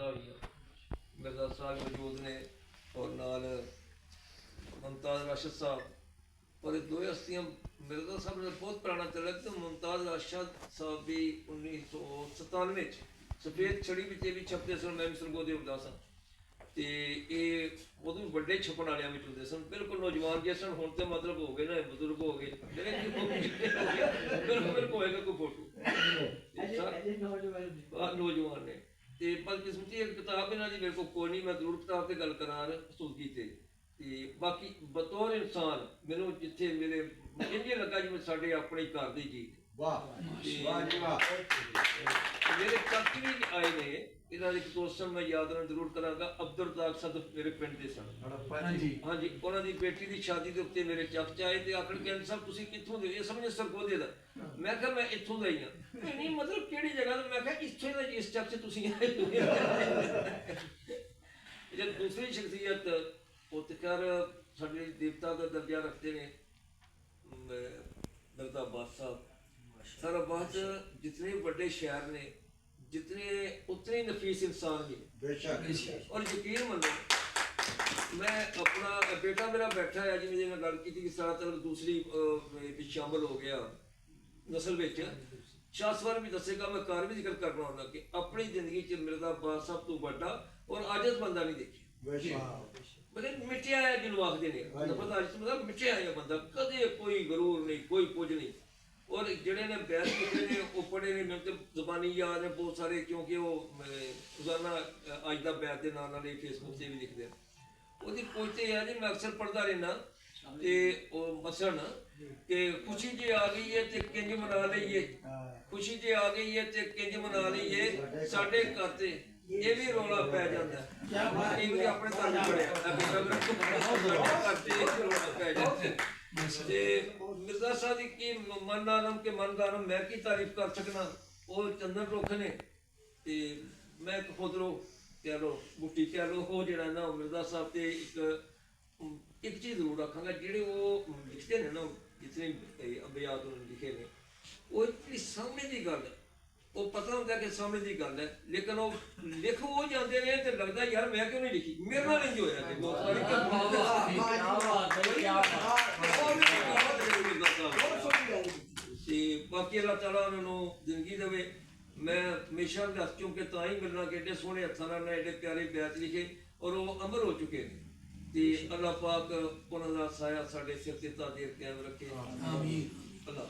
बरकतां होईयां। मिर्ज़ा साहब मौजूद ने और नाल मुमताज़ राशिद साहब और दो हस्तियाँ। मिर्ज़ा साहब ने बहुत पुराना तलक तो मुमताज़ राशिद साहब भी 1997 सफेद छड़ी भी छपते सन, मैं भी सरगोदे ਹੁੰਦਾ ਸਾਂ ਤੇ ਇਹ ਉਦੋਂ ਵੱਡੇ ਛਪਣ ਵਾਲਿਆਂ ਵਿੱਚ ਹੁੰਦੇ ਸਨ, ਬਿਲਕੁਲ ਨੌਜਵਾਨ ਜਿਹੇ ਸਨ। ਹੁਣ ਤੇ ਮਤਲਬ ਹੋ ਗਏ ਨਾ, ਬਜ਼ੁਰਗ ਹੋ ਗਏ, ਬਿਲਕੁਲ ਹੋਏਗਾ ਕੋਈ ਫੋਟੋ ਨੌਜਵਾਨ ਨੇ। ਤੇ ਬਦਕਿਸਮਤੀ ਇੱਕ ਕਿਤਾਬ ਇਹਨਾਂ ਦੀ ਮੇਰੇ ਕੋਲ ਕੋਈ ਨਹੀਂ, ਮੈਂ ਜ਼ਰੂਰ ਕਿਤਾਬ ਤੇ ਗੱਲ ਕਰਾਂ ਰਸੂਲਗੀ ਤੇ ਬਾਕੀ ਬਤੌਰ ਇਨਸਾਨ ਮੈਨੂੰ ਜਿੱਥੇ ਮੇਰੇ ਇੰਝ ਲੱਗਾ ਜਿਵੇਂ ਸਾਡੇ ਆਪਣੇ ਘਰ ਦੀ ਚੀਜ਼। ਮੇਰੇ ਚਾਚੀ ਵੀ ਆਏ ਨੇ, ਇਹਨਾਂ ਦੇ ਇੱਕ ਦੋਸਤ ਮੈਂ ਯਾਦ ਨਾਲ ਜ਼ਰੂਰ ਕਰਾਂਗਾ, ਅਬਦੁਲ ਰਜ਼ਾਕ ਸਦਫ ਮੇਰੇ ਪਿੰਡ ਦੇ ਸਨ। ਹਾਂਜੀ, ਉਹਨਾਂ ਦੀ ਬੇਟੀ ਦੀ ਸ਼ਾਦੀ ਦੇ ਉੱਤੇ ਮੇਰੇ ਚਾਚਾ ਆਏ ਤੇ ਆਖਣ ਕਹਿੰਦੇ ਸਾਹਿਬ ਤੁਸੀਂ ਕਿੱਥੋਂ ਦੇ? ਇਹ ਸਮਝੇ ਸਰਗੋਦੇ ਦਾ। ਮੈਂ ਕਿਹਾ ਮੈਂ ਇੱਥੋਂ ਦਾ ਹੀ ਹਾਂ। ਨਹੀਂ ਮਤਲਬ ਕਿਹੜੀ ਜਗ੍ਹਾ ਦਾ? ਮੈਂ ਕਿਹਾ ਇੱਥੋਂ ਦਾ, ਇਸ ਚੱਕ 'ਚ ਤੁਸੀਂ ਆਏ। ਜਦ ਦੂਸਰੀ ਸ਼ਖਸੀਅਤ ਉਤਕਾਰ ਸਾਡੇ ਦੇਵਤਾ ਦਾ ਦਰਜਾ ਰੱਖਦੇ ਨੇ ਮਿਰਜ਼ਾ ਅब्बास साहब। सर अब्बास जितने बड़े शहर ने जितने उतने नफीस इंसान भी और यकीन मनो मैं अपना बेटा मेरा बैठा है जिन्हें मैं गल की सारा तरफ दूसरी शामिल हो गया नस्ल में शाहसवार भी दसेगा। मैं कार भी जिक्र करना होना कि अपनी जिंदगी च मिर्ज़ा अब्बास साहब तो बड़ा और आजज बंदा नहीं देखी। मतलब मिटिया है जिन्होंने आखते ने मतलब मिटिया है बंदा, कदे कोई गरूर नहीं, कोई कुछ नहीं। और ਜਿਹੜੇ ਨੇ ਬੈਸ ਕੀਤੇ ਨੇ ਉਹ ਪੜ੍ਹੇ ਨੇ, ਮੈਨੂੰ ਤਾਂ ਜ਼ਬਾਨੀ ਯਾਦ ਨੇ ਬਹੁਤ ਸਾਰੇ, ਕਿਉਂਕਿ ਉਹ ਰੋਜ਼ਾਨਾ ਅੱਜ ਦਾ ਬੈਸ ਦੇ ਨਾਂ ਨਾਲ ਹੀ ਫੇਸਬੁੱਕ 'ਤੇ ਵੀ ਲਿਖਦੇ। ਉਹਦੀ ਪੋਸਟ ਇਹ ਹੈ ਜੀ, ਮੈਂ ਅਕਸਰ ਪੜ੍ਹਦਾ ਰਹਿੰਦਾ ਤੇ ਉਹ ਮਸਲਨ ਕਿ ਖੁਸ਼ੀ ਜੇ ਆ ਗਈ ਹੈ ਤੇ ਕਿੰਜ ਮਨਾ ਲਈਏ, ਖੁਸ਼ੀ ਜੇ ਆ ਗਈ ਹੈ ਤੇ ਕਿੰਜ ਮਨਾ ਲਈਏ, ਸਾਡੇ ਘਰ ਤੇ ਇਹ ਵੀ ਰੌਲਾ ਪੈ ਜਾਂਦਾ। ਇਹ ਵੀ ਆਪਣੇ ਘਰ ਨੂੰ ਪੜਿਆ ਘਰ ਤੇ ਰੌਲਾ ਪੈ ਜਾਂਦਾ। ਤੇ ਮਿਰਜ਼ਾ ਸਾਹਿਬ ਦੀ ਕੀ ਮਨ ਆਲਮ ਕੇ ਮਨ ਦਾ ਆਲਮ, ਮੈਂ ਕੀ ਤਾਰੀਫ ਕਰ ਸਕਣਾ। ਉਹ ਚੰਦਨ ਰੁੱਖ ਨੇ ਤੇ ਮੈਂ ਇੱਕ ਖੁਦਰੋ ਕਹਿ ਲਓ, ਬੂਟੀ ਕਹਿ ਲਓ, ਉਹ ਜਿਹੜਾ ਨਾ ਮਿਰਜ਼ਾ ਸਾਹਿਬ ਤੇ ਇੱਕ ਚੀਜ਼ ਜ਼ਰੂਰ ਰੱਖਾਂਗਾ, ਜਿਹੜੇ ਉਹ ਲਿਖਦੇ ਨੇ ਨਾ ਜਿਤਨੇ ਅਬਿਆਤ ਉਹਨਾਂ ਲਿਖੇ ਨੇ, ਉਹ ਜਿਹੜੀ ਸਾਹਮਣੇ ਦੀ ਗੱਲ ਉਹ ਪਤਾ ਹੁੰਦਾ ਕਿ ਸਾਹਮਣੇ ਦੀ ਗੱਲ ਹੈ, ਲੇਕਿਨ ਉਹ ਲਿਖ ਉਹ ਜਾਂਦੇ ਨੇ ਤੇ ਲੱਗਦਾ ਯਾਰ ਮੈਂ ਕਿਉਂ ਨਹੀਂ ਲਿਖੀ, ਮੇਰੇ ਨਾਲ ਇੰਝ ਹੋਇਆ ਤੇ ਬਹੁਤ ਵਾਰੀ ਤੇ ਬਾਕੀ ਅੱਲਾਹ ਤਾਲਾ ਉਹਨਾਂ ਨੂੰ ਜ਼ਿੰਦਗੀ ਦੇਵੇ। ਮੈਂ ਹਮੇਸ਼ਾ ਦੱਸ ਚੁੱਕੇ ਤਾਂ ਹੀ ਮਿਲਣਾ ਕਿ ਐਡੇ ਸੋਹਣੇ ਹੱਥਾਂ ਨਾਲ ਐਡੇ ਪਿਆਰੇ ਬੈਤ ਲਿਖੇ ਔਰ ਉਹ ਅਮਰ ਹੋ ਚੁੱਕੇ ਨੇ ਤੇ ਅੱਲਾਹ ਪਾਕ ਉਹਨਾਂ ਦਾ ਸਾਇਆ ਸਾਡੇ ਸਿਰ ਤੇ ਤਾਦੀਰ ਕਾਇਮ ਰੱਖੇ। ਆਮੀਨ। ਅੱਲਾਹ।